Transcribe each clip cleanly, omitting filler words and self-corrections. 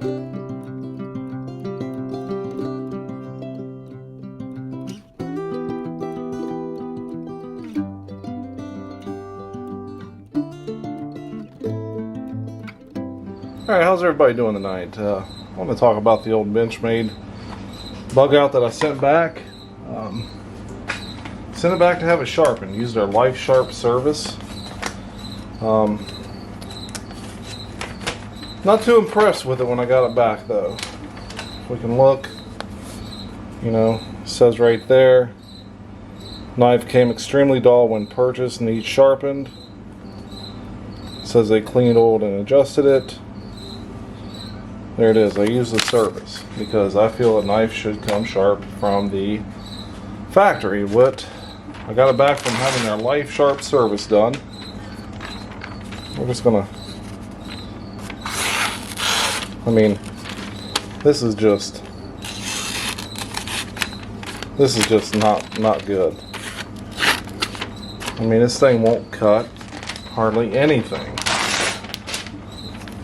Alright, how's everybody doing tonight? I want to talk about the old Benchmade Bugout that I sent back. Sent it back to have it sharpened. Used our Lifesharp service. Not too impressed with it when I got it back though. If we can look, you know, it says right there, knife came extremely dull when purchased, needs sharpened. It says they cleaned, oiled, and adjusted it. There it is. I use the service because I feel a knife should come sharp from the factory. What I got it back from having our Lifesharp service done. We're just gonna, I mean, this is just not good. I mean, this thing won't cut hardly anything.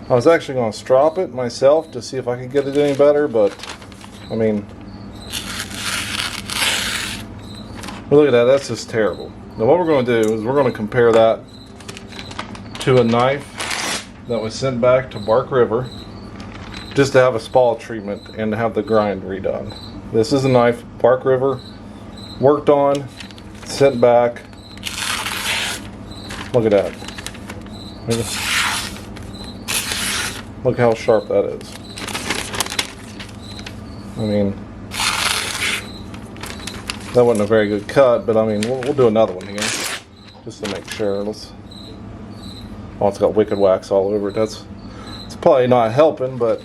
I was actually going to strop it myself to see if I could get it any better, but I mean, look at that, that's just terrible. Now what we're going to do is we're going to compare that to a knife that was sent back to Bark River just to have a spall treatment and to have the grind redone. This is a knife Bark River worked on, sent back. Look at that. Look how sharp that is. I mean, that wasn't a very good cut, but I mean, we'll do another one here just to make sure. Oh, it's got wicked wax all over it. It's probably not helping, but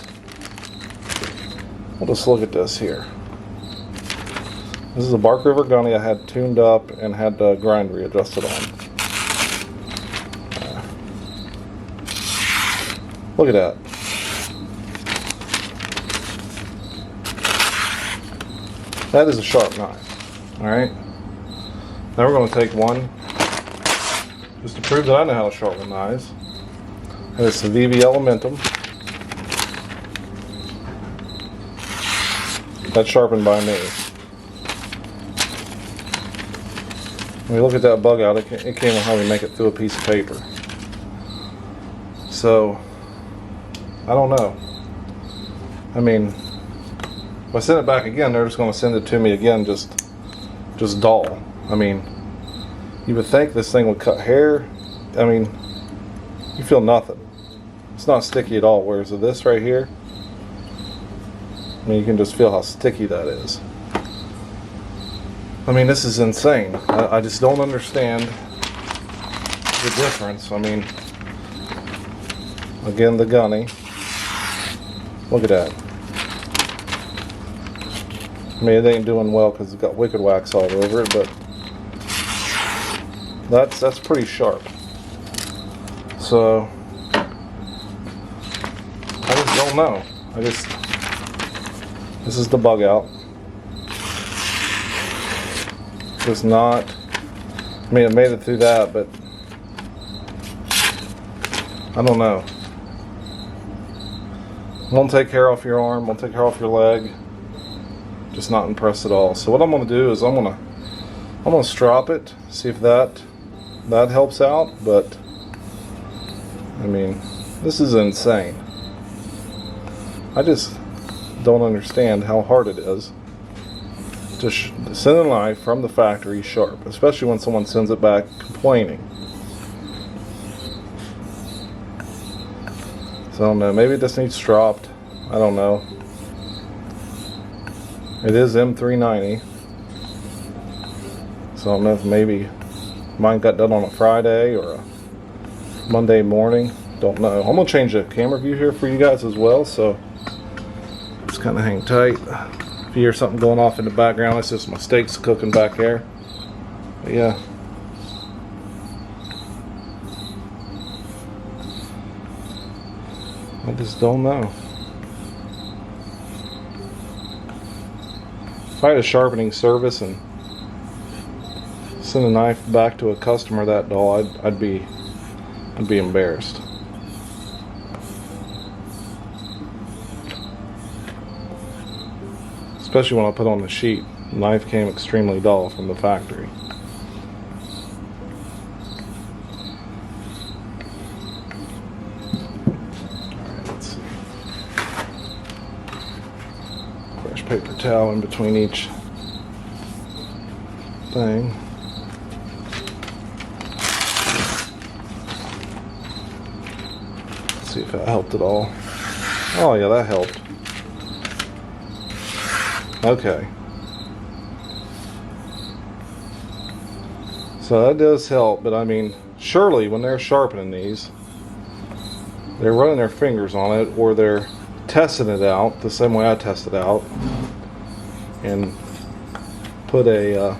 we'll just look at this here. This is a Bark River gunny I had tuned up and had the grind readjusted on. Look at that. That is a sharp knife. Alright. Now we're going to take one just to prove that I know how to sharpen knives. And it's the VV Elementum. That's sharpened by me. When we look at that Bugout, it came on how we make it through a piece of paper. So, I don't know. I mean, if I send it back again, they're just going to send it to me again just dull. I mean, you would think this thing would cut hair. I mean, you feel nothing. It's not sticky at all, whereas this right here, I mean, you can just feel how sticky that is. I mean, this is insane. I just don't understand the difference. I mean, again, the gunny. Look at that. I mean, it ain't doing well because it's got wicked wax all over it, but that's pretty sharp. So I just don't know. This is the Bugout. Just not. I mean, it made it through that, but I don't know. Won't take hair off your arm. Won't take hair off your leg. Just not impressed at all. So what I'm going to do is I'm going to strop it, see if that helps out. But I mean, this is insane. I just don't understand how hard it is to send a knife from the factory sharp, especially when someone sends it back complaining. So I don't know. Maybe this needs stropped. I don't know. It is M390, so I don't know if maybe mine got done on a Friday or a Monday morning. Don't know. I'm going to change the camera view here for you guys as well, so just kind of hang tight. If you hear something going off in the background, it's just my steaks cooking back there. But yeah. I just don't know. If I had a sharpening service and send a knife back to a customer that dull, I'd be embarrassed. especially when I put on the sheet. The knife came extremely dull from the factory. Alright, let's see. Fresh paper towel in between each thing. Let's see if that helped at all. Oh yeah, that helped. Okay. So that does help, but I mean, surely when they're sharpening these, they're running their fingers on it, or they're testing it out the same way I test it out, and put a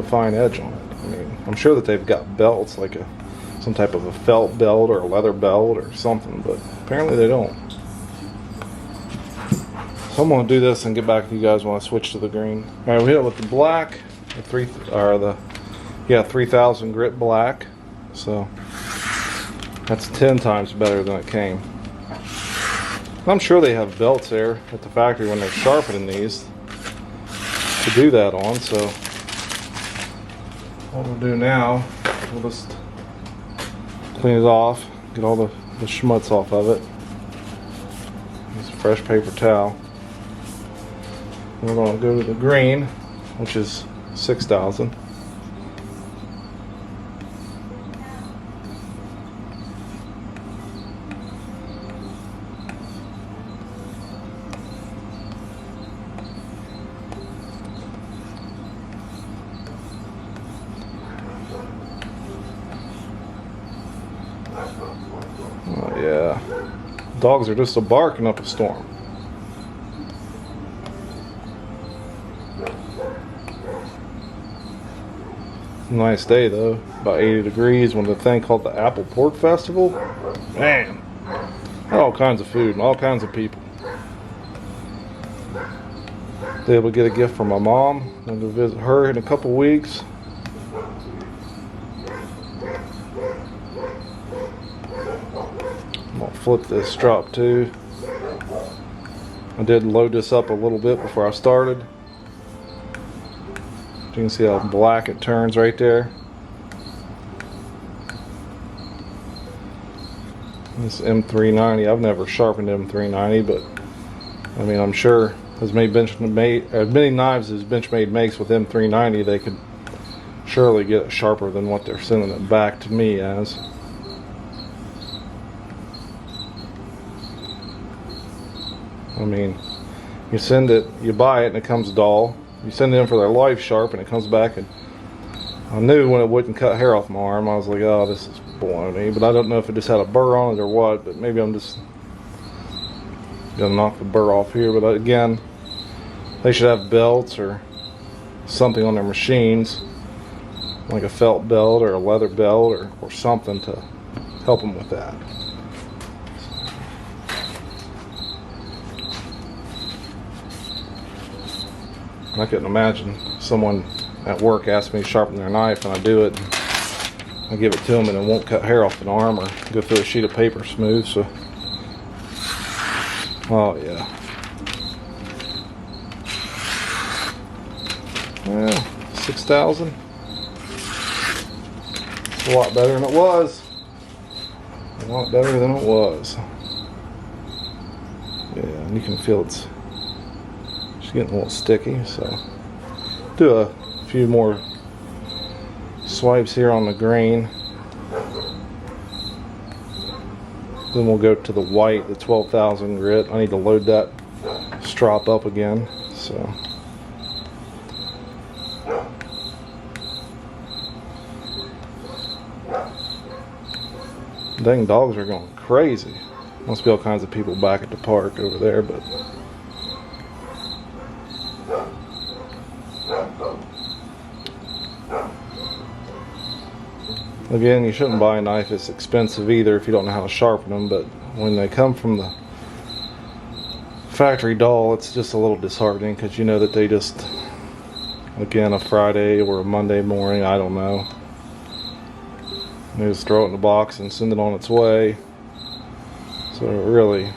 fine edge on it. I mean, I'm sure that they've got belts, like some type of a felt belt or a leather belt or something, but apparently they don't. So I'm gonna do this and get back to you guys when I switch to the green. All right, we hit it with the black, the 3000 grit black. So that's 10 times better than it came. I'm sure they have belts there at the factory when they're sharpening these to do that on. So what we'll do now, we'll just clean it off, get all the schmutz off of it. Use a fresh paper towel. We're going to go to the green, which is 6000. Oh yeah, dogs are just barking up a storm. Nice day though, about 80 degrees. When the thing called the Apple Pork Festival, man, had all kinds of food and all kinds of people. They able to get a gift from my mom. I'm going to visit her in a couple weeks. I'm going to flip this strap too. I did load this up a little bit before I started. You can see how black it turns right there. This M390, I've never sharpened M390, but I mean, I'm sure as many knives as Benchmade makes with M390, they could surely get it sharper than what they're sending it back to me as. I mean, you send it, you buy it and it comes dull. You send it in for their Lifesharp and it comes back, and I knew when it wouldn't cut hair off my arm, I was like, oh, this is baloney. But I don't know if it just had a burr on it or what, but maybe I'm just gonna knock the burr off here. But again, they should have belts or something on their machines, like a felt belt or a leather belt or something to help them with that. I couldn't imagine someone at work asking me to sharpen their knife, and I do it. I give it to them, and it won't cut hair off an arm or go through a sheet of paper smooth. So, oh yeah. Well, 6000. It's a lot better than it was. A lot better than it was. Yeah, and you can feel it's getting a little sticky, so do a few more swipes here on the green, then we'll go to the white, the 12,000 grit. I need to load that strop up again, so dang, dogs are going crazy. Must be all kinds of people back at the park over there, but again, you shouldn't buy a knife that's expensive either if you don't know how to sharpen them, but when they come from the factory dull, it's just a little disheartening because you know that they just, again, a Friday or a Monday morning, I don't know, they just throw it in the box and send it on its way. So it really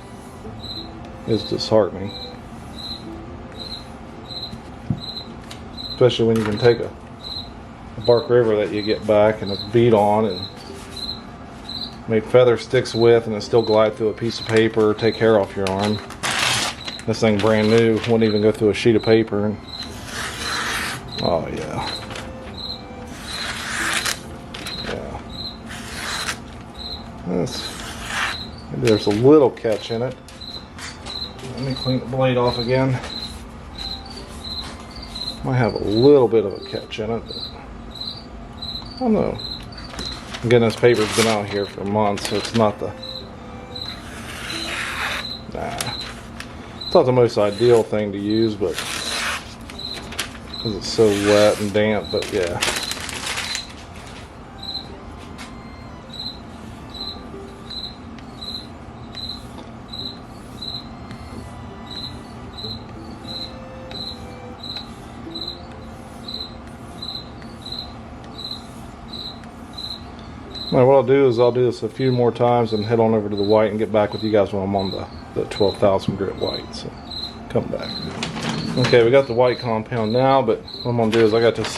is disheartening. especially when you can take a bark river that you get back and a bead on and make feather sticks with, and it still glide through a piece of paper or take hair off your arm. This thing brand new, wouldn't even go through a sheet of paper. And, oh yeah. Maybe there's a little catch in it. Let me clean the blade off again. Might have a little bit of a catch in it, but I don't know. Again, this paper's been out here for months, so it's not the it's not the most ideal thing to use, but because it's so wet and damp. But yeah. Now what I'll do is I'll do this a few more times and head on over to the white and get back with you guys when I'm on the 12,000 grit white. So come back. Okay, we got the white compound now, but what I'm gonna do is I got this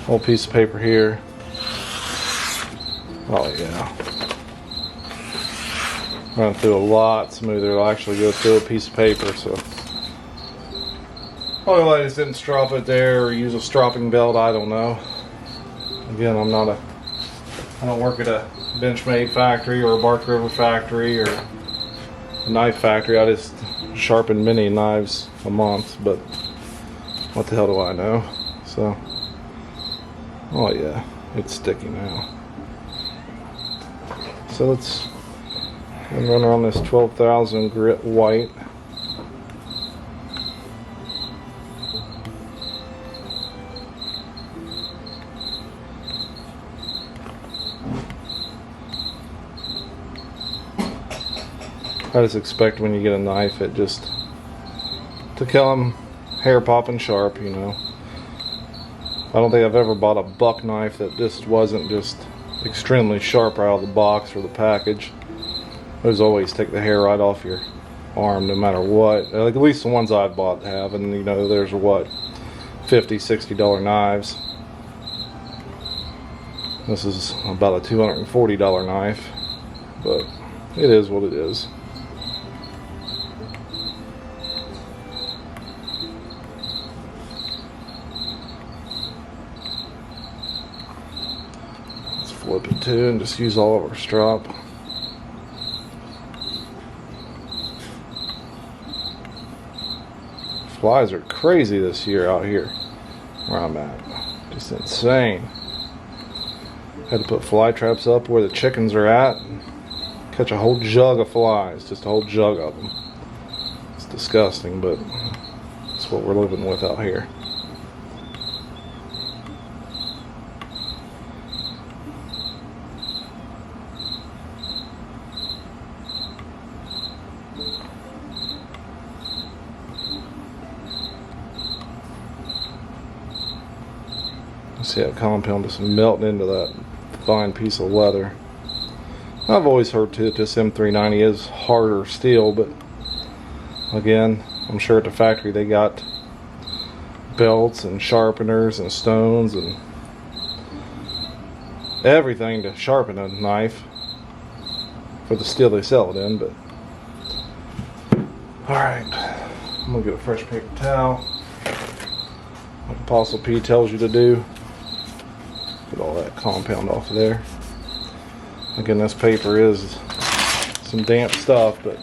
whole piece of paper here. Oh yeah. Run through a lot smoother. It'll actually go through a piece of paper, so probably I just didn't strop it there or use a stropping belt, I don't know. Again, I don't work at a Benchmade factory or a bark river factory or a knife factory. I just sharpen mini knives a month, but what the hell do I know? So, oh yeah, it's sticky now. So let's run around this 12,000 grit white. I just expect when you get a knife it just to kill them hair popping sharp, you know. I don't think I've ever bought a buck knife that just wasn't just extremely sharp right out of the box or the package. Those always take the hair right off your arm no matter what. Like at least the ones I've bought have, and you know there's what, $50, $60 knives. This is about a $240 knife, but it is what it is. Flip it too and just use all of our strop. Flies are crazy this year out here where I'm at. Just insane. Had to put fly traps up where the chickens are at and catch a whole jug of flies, just a whole jug of them. It's disgusting, but that's what we're living with out here. See that compound just melting into that fine piece of leather. I've always heard too that this M390 is harder steel, but again, I'm sure at the factory they got belts and sharpeners and stones and everything to sharpen a knife for the steel they sell it in. But alright, I'm gonna get a fresh paper towel like Apostle P tells you to do. Get all that compound off of there. Again, this paper is some damp stuff, but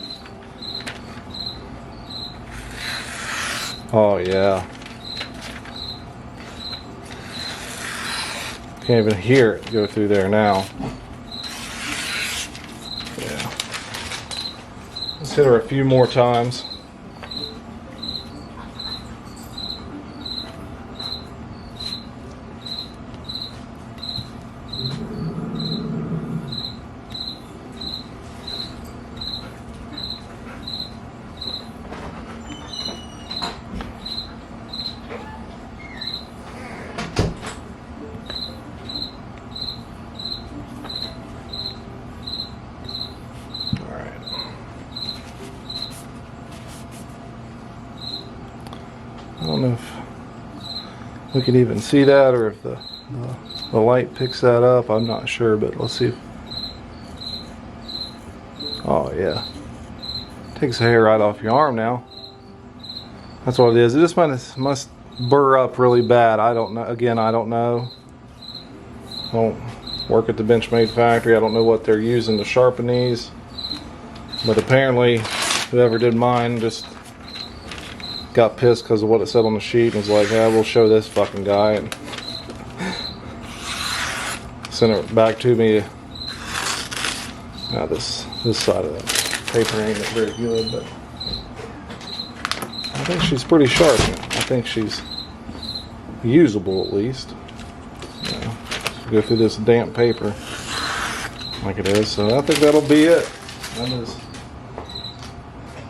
oh yeah, can't even hear it go through there now. Yeah, let's hit her a few more times. we could even see that, or if the light picks that up. I'm not sure, but let's see. Oh yeah, takes the hair right off your arm now. That's what it is. It just must burr up really bad. I don't know. Again, I don't know. I don't work at the Benchmade factory. I don't know what they're using to sharpen these, but apparently whoever did mine just got pissed because of what it said on the sheet and was like, yeah, we'll show this fucking guy, and sent it back to me. Now this side of the paper ain't very good, but I think she's pretty sharp. I think she's usable at least. Yeah. Go through this damp paper like it is. So I think that'll be it.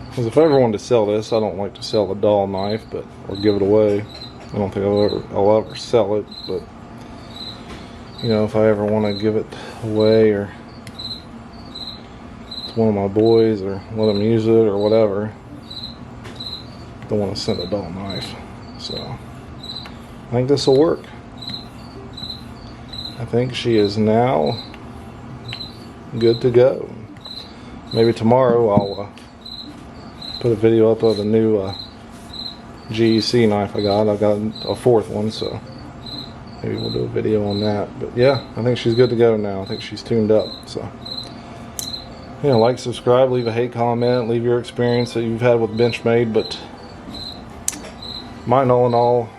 Because if I ever wanted to sell this, I don't like to sell a dull knife, or give it away. I don't think I'll ever sell it, but you know, if I ever want to give it away or to one of my boys or let them use it or whatever, I don't want to send a dull knife. So I think this will work. I think she is now good to go. Maybe tomorrow I'll put a video up of the new GEC knife I got. I've got a fourth one, so maybe we'll do a video on that. But yeah, I think she's good to go now. I think she's tuned up. So, you know, like, subscribe, leave a hate comment, leave your experience that you've had with Benchmade. But mine, all in all,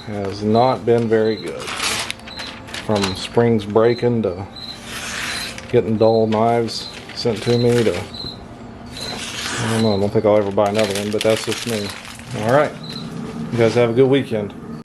has not been very good. From springs breaking to getting dull knives sent to me to, I don't know, I don't think I'll ever buy another one, but that's just me. Alright, you guys have a good weekend.